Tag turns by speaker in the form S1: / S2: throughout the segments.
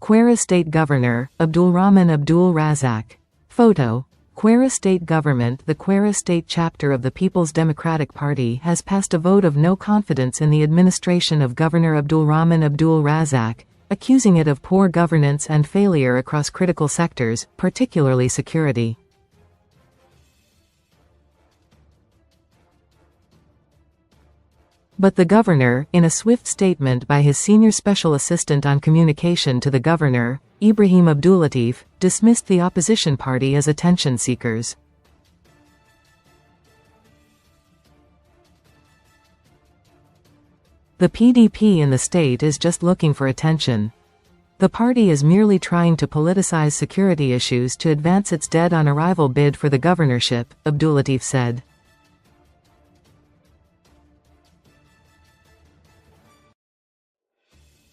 S1: Kwara State Governor, AbdulRahman AbdulRazaq. Photo. Kwara State Government. The Kwara State chapter of the People's Democratic Party has passed a vote of no confidence in the administration of Governor AbdulRahman AbdulRazaq, accusing it of poor governance and failure across critical sectors, particularly security. But the governor, in a swift statement by his senior special assistant on communication to the governor, Ibraheem Abdulateef, dismissed the opposition party as attention seekers. The PDP in the state is just looking for attention. The party is merely trying to politicize security issues to advance its dead-on-arrival bid for the governorship, Abdulateef said.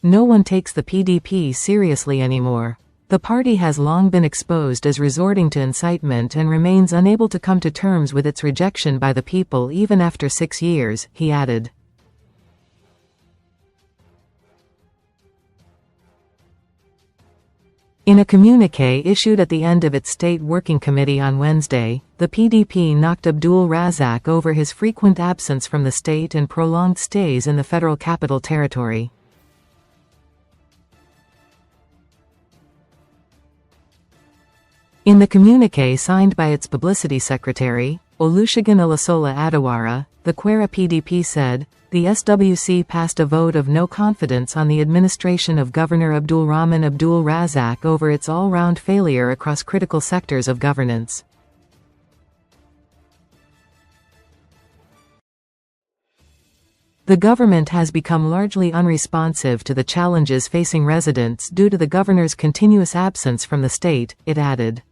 S1: No one takes the PDP seriously anymore. The party has long been exposed as resorting to incitement and remains unable to come to terms with its rejection by the people even after 6 years, he added. In a communiqué issued at the end of its state working committee on Wednesday, the PDP knocked AbdulRazaq over his frequent absence from the state and prolonged stays in the Federal Capital Territory. In the communiqué signed by its Publicity Secretary, Olusegun Olusola Adewara, the Kwara PDP said, the SWC passed a vote of no confidence on the administration of Governor AbdulRahman AbdulRazaq over its all-round failure across critical sectors of governance. The government has become largely unresponsive to the challenges facing residents due to the governor's continuous absence from the state, it added.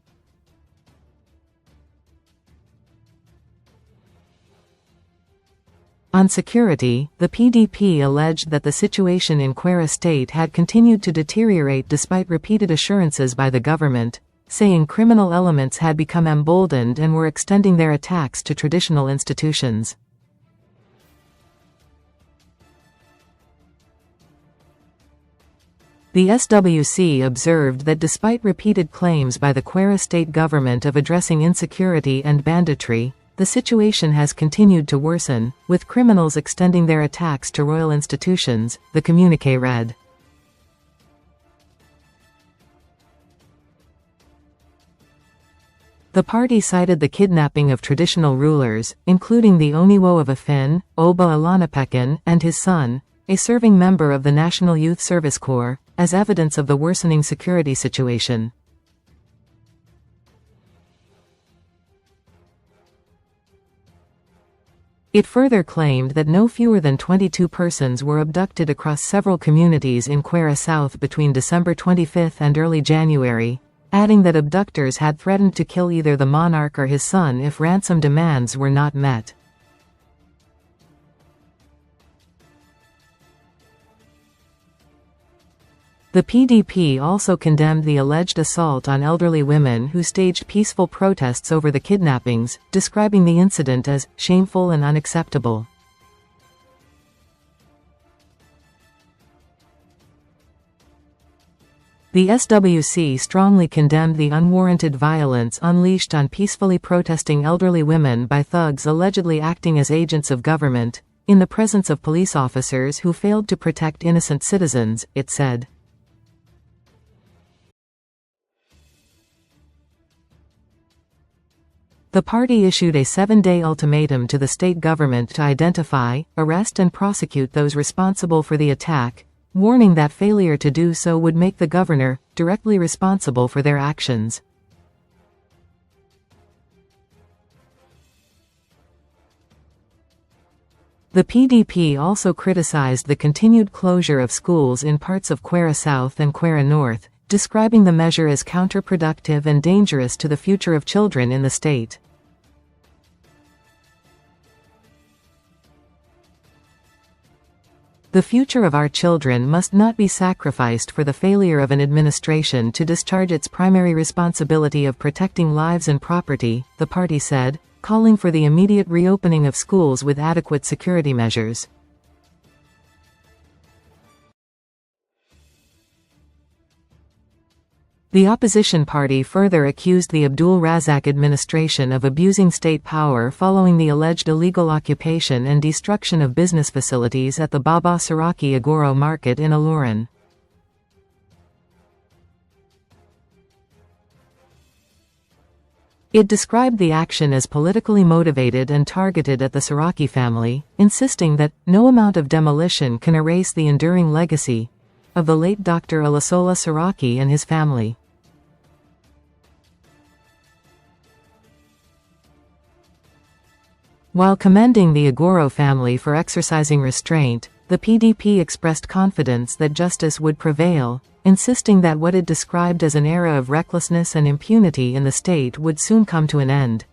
S1: On security, the PDP alleged that the situation in Kwara State had continued to deteriorate despite repeated assurances by the government, saying criminal elements had become emboldened and were extending their attacks to traditional institutions. The SWC observed that despite repeated claims by the Kwara State Government of addressing insecurity and banditry, the situation has continued to worsen, with criminals extending their attacks to royal institutions, the communiqué read. The party cited the kidnapping of traditional rulers, including the Oniwo of Afin, Oba Olanipekun, and his son, a serving member of the National Youth Service Corps, as evidence of the worsening security situation. It further claimed that no fewer than 22 persons were abducted across several communities in Kwara South between December 25 and early January, adding that abductors had threatened to kill either the monarch or his son if ransom demands were not met. The PDP also condemned the alleged assault on elderly women who staged peaceful protests over the kidnappings, describing the incident as shameful and unacceptable. The SWC strongly condemned the unwarranted violence unleashed on peacefully protesting elderly women by thugs allegedly acting as agents of government, in the presence of police officers who failed to protect innocent citizens, it said. The party issued a 7-day ultimatum to the state government to identify, arrest and prosecute those responsible for the attack, warning that failure to do so would make the governor directly responsible for their actions. The PDP also criticized the continued closure of schools in parts of Kwara South and Kwara North, describing the measure as counterproductive and dangerous to the future of children in the state. The future of our children must not be sacrificed for the failure of an administration to discharge its primary responsibility of protecting lives and property, the party said, calling for the immediate reopening of schools with adequate security measures. The opposition party further accused the AbdulRazaq administration of abusing state power following the alleged illegal occupation and destruction of business facilities at the Baba Saraki Agoro market in Ilorin. It described the action as politically motivated and targeted at the Saraki family, insisting that no amount of demolition can erase the enduring legacy of the late Dr. Olusola Saraki and his family. While commending the Agoro family for exercising restraint, the PDP expressed confidence that justice would prevail, insisting that what it described as an era of recklessness and impunity in the state would soon come to an end.